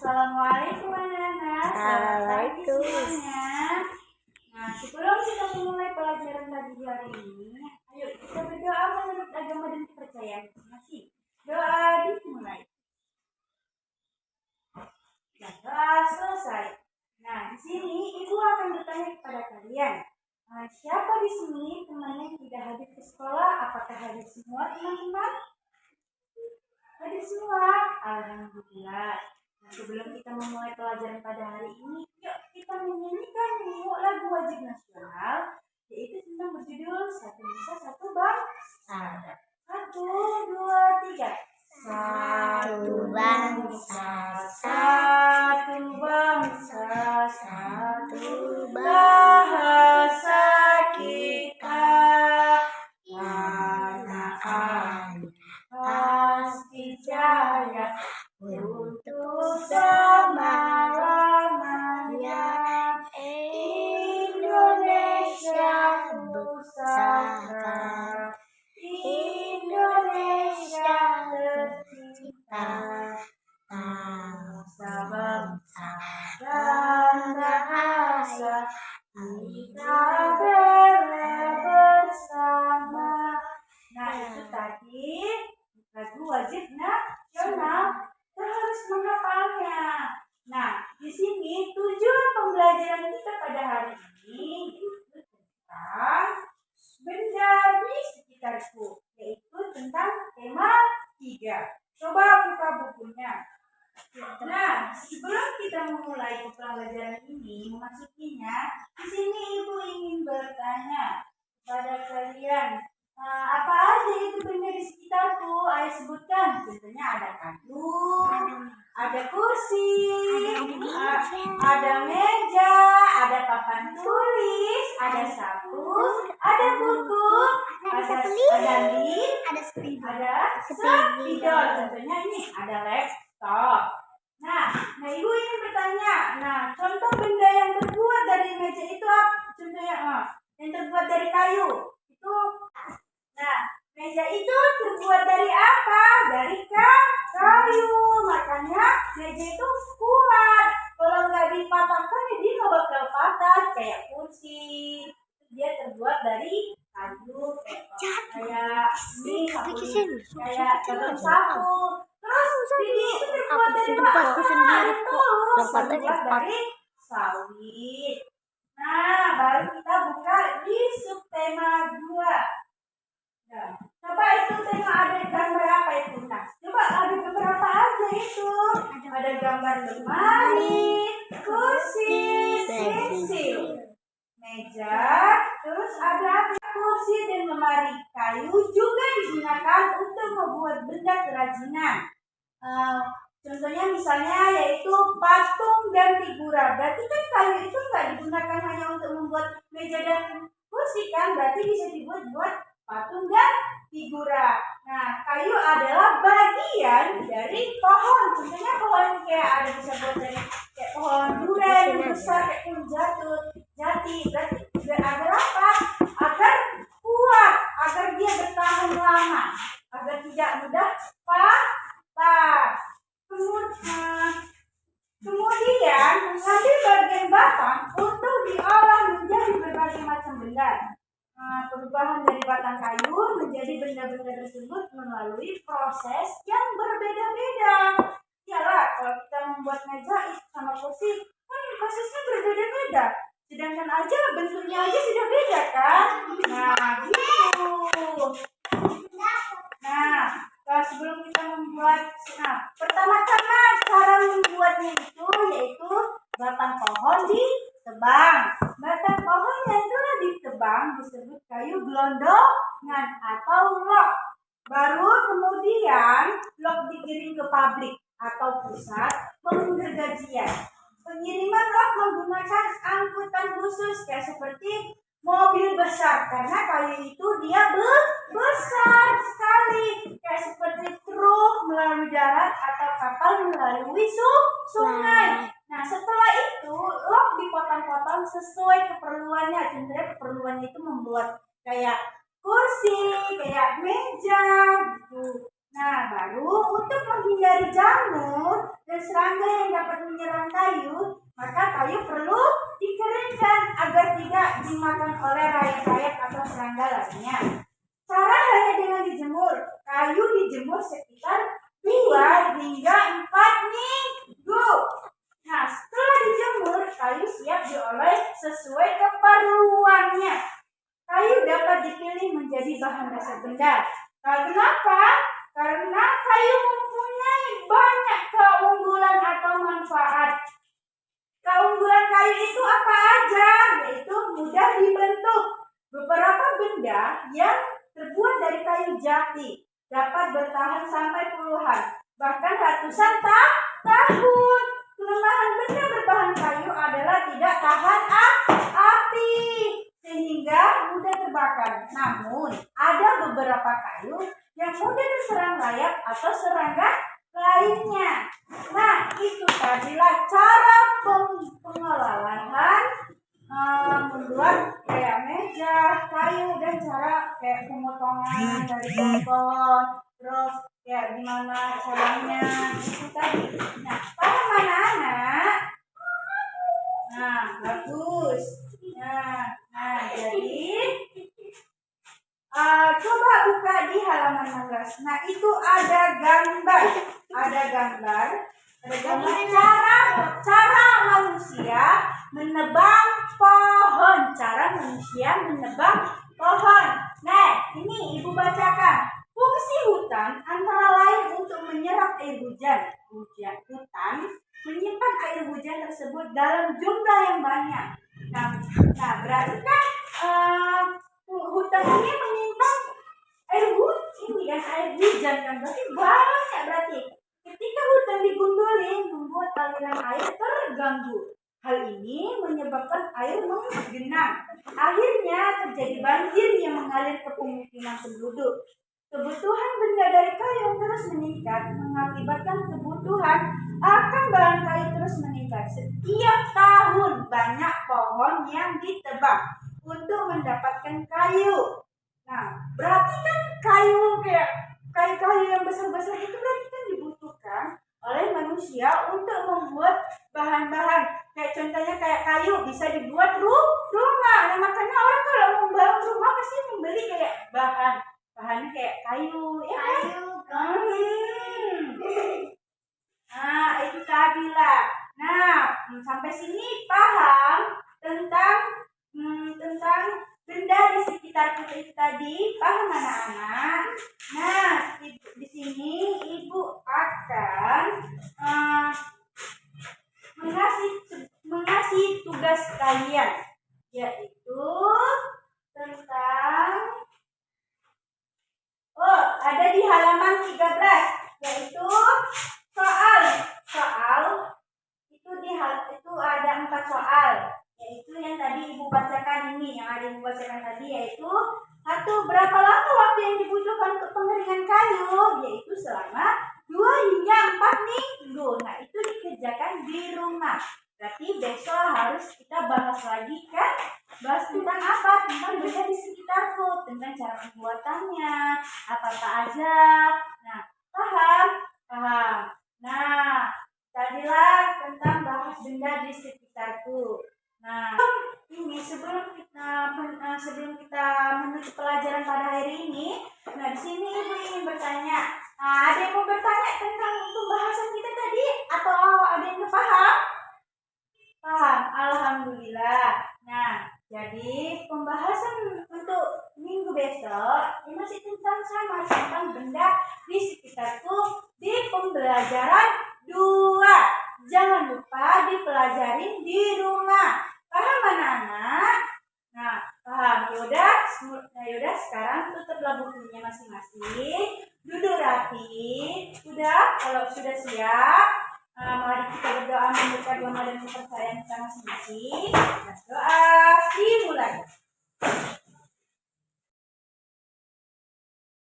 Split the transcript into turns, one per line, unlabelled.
Assalamualaikum anak-anak. Selamat pagi semuanya. Nah, sebelum kita memulai pelajaran pagi hari ini, ayo kita berdoa menurut agama dan kepercayaan masing-masing. Doa dimulai. Nah, doa selesai. Nah, di sini ibu akan bertanya kepada kalian. Siapa di sini teman yang tidak hadir ke sekolah? Apakah hadir semua teman-teman? Hadir semua. Alhamdulillah. Nah, sebelum kita memulai pelajaran pada hari ini, yuk kita menyanyikan lagu wajib nasional, yaitu tentang berjudul Satu Nusa Satu Bangsa. 1, 2, 3.
Satu bangsa,
Satu bangsa, satu
bahasa
kita. Tanah air pasti jaya untuk selama-lamanya. Indonesia Nusantara, Indonesia tercinta. Bangsa-bangsa dan bahasa kita bela bersama. Nah, itu tadi lagu wajib nasional. Kita harus menghafalnya. Nah, di sini tujuan pembelajaran kita pada hari ini yaitu tentang benda di sekitarku, yaitu tentang tema 3. Coba buka bukunya. Nah, sebelum kita memulai pembelajaran ini, memasukinya, di sini ibu ingin bertanya kepada kalian, apa aja itu benda di sekitarku? Ayo sebutkan. Contohnya ada kayu, ada kursi, ada meja, ada papan tulis, ada sapu, ada buku, ada lip, ada spidol. Contohnya ini ada laptop. Nah, ibu ingin bertanya. Nah, contoh benda yang terbuat dari meja itu apa? Contohnya, yang terbuat dari kayu itu. Nah, meja itu terbuat dari apa? Dari kayu. Makanya meja itu kuat. Kalau nggak dipatahkan, ya dia nggak bakal patah. Kayak kursi, dia terbuat dari kayu. Kayak ini, kayak daun sapu. Terus ini itu terbuat dari apa? Terbuat dari sawit. Nah, baru kita buka di subtema 2. Nah, coba itu tengok ada gambar apa itu? Nah, coba ada gambar apa aja itu? Ada gambar lemari, kursi, pensil, meja, terus ada kursi dan lemari. Kayu juga digunakan untuk membuat benda kerajinan. Contohnya misalnya yaitu patung dan figura. Berarti kan kayu itu nggak digunakan hanya untuk membuat meja dan kursi kan? Berarti bisa dibuat patung dan figura. Nah, kayu adalah bagian dari pohon. Contohnya pohon kayak ada bisa buat dari kayak pohon durian yang besar kayak pohon jati. Berarti juga agar apa? Agar kuat, agar dia bertahan lama, agar tidak mudah patah. Kemudian mengambil bagian batang untuk diolah menjadi berbagai macam benda. Perubahan dari batang kayu menjadi benda-benda tersebut melalui proses yang berbeda-beda. Iyalah, kalau kita membuat meja sama kursi, kan prosesnya berbeda-beda. Sedangkan aja bentuknya aja sudah beda kan? Nah, gitu. Nah, sebelum kita membuat, pertama-tama cara membuatnya itu yaitu batang pohon ditebang. Batang pohonnya itulah ditebang disebut kayu gelondongan atau log. Baru kemudian log dikirim ke pabrik atau pusat penggergajian. Pengiriman log menggunakan angkutan khusus kayak seperti mobil besar karena kayu itu dia besar sekali, kayak seperti truk melalui darat atau kapal melalui sungai. Nah, setelah itu log dipotong-potong sesuai keperluannya. Contohnya keperluannya itu membuat kayak kursi, kayak meja gitu. Nah, baru untuk menghindari jamur dan serangga yang dapat menyerang kayu, maka kayu perlu dikeringkan agar tidak dimakan oleh rayap-rayap atau serangga lainnya. Cara hanya dengan dijemur. Kayu dijemur sekitar 2 hingga 4 minggu. Nah, setelah dijemur, kayu siap diolah sesuai keperluannya. Kayu dapat dipilih menjadi bahan dasar benda. Kenapa? Karena kayu mempunyai banyak keunggulan atau manfaat. Keunggulan kayu itu apa aja? Yaitu mudah dibentuk. Beberapa benda yang terbuat dari kayu jati dapat bertahan sampai puluhan, bahkan ratusan tahun. Kelemahan benda berbahan kayu adalah tidak tahan api, sehingga mudah terbakar. Namun, ada beberapa kayu yang mudah terserang rayap atau serangga lainnya. Nah, itu tadilah cara pengelolaan membuat kayak meja kayu dan cara kayak pemotongan dari pohon, terus kayak gimana caranya itu tadi. Nah, paham anak-anak? Nah, bagus. Nah, jadi coba buka di halaman 16. Nah, itu ada gambar. Ada gambar cara manusia menebang pohon. Cara manusia menebang pohon. Nah, ini Ibu bacakan. Fungsi hutan antara lain untuk menyerap air hujan. Hutan menyimpan air hujan tersebut dalam jumlah yang banyak. Nah berarti kan hutan ini menyimpan air hujan kan, berarti banyak. Berarti ketika hutan digundulin membuat aliran air terganggu. Hal ini menyebabkan air menggenang. Akhirnya terjadi banjir yang mengalir ke pemukiman penduduk. Kebutuhan benda dari kayu terus meningkat, mengakibatkan kebutuhan akan bahan kayu terus meningkat. Setiap tahun banyak pohon yang ditebang untuk mendapatkan kayu. Nah, berarti kan kayu yang besar-besar itu berarti kan dibutuhkan oleh manusia untuk membuat bahan-bahan. Kayak contohnya kayak kayu bisa dibuat rumah. Nah, makanya orang kalau membangun rumah pasti membeli kayak bahannya kayak kayu, ya kan? Nah, itu tadi lah. Nah, sampai sini paham tentang benda di sekitar kita itu tadi, paham anak-anak? Nah, di sini Ibu akan mengasih tugas kalian, yaitu tentang ada di halaman 13, yaitu soal itu ada 4 soal, yaitu yang tadi Ibu bacakan ini, yaitu 1. Berapa lama waktu yang dibutuhkan untuk pengeringan kayu? Yaitu selama 2 hingga 4 minggu. Nah, itu dikerjakan di rumah. Berarti besok harus kita bahas lagi kan? Bahas tentang apa? Tentang benda di sekitarku, tentang cara pembuatannya, apa-apa aja. Nah, paham? Nah, tadilah tentang bahas benda di sekitarku. Nah, ini sebelum kita menuju pelajaran pada hari ini, nah di sini Ibu ingin bertanya. Ada yang mau bertanya tentang pembahasan kita tadi atau ada yang paham? Paham, alhamdulillah. Nah, jadi pembahasan untuk minggu besok ini masih tentang benda di sekitarku di pembelajaran 2. Jangan lupa dipelajarin di rumah. Paham anak-anak? Nah, paham. Yaudah, sekarang tutuplah bukunya masing-masing. Duduk rapi. Kalau sudah siap, mari kita berdoa memberikan doa dan kepercayaan kita masing-masing.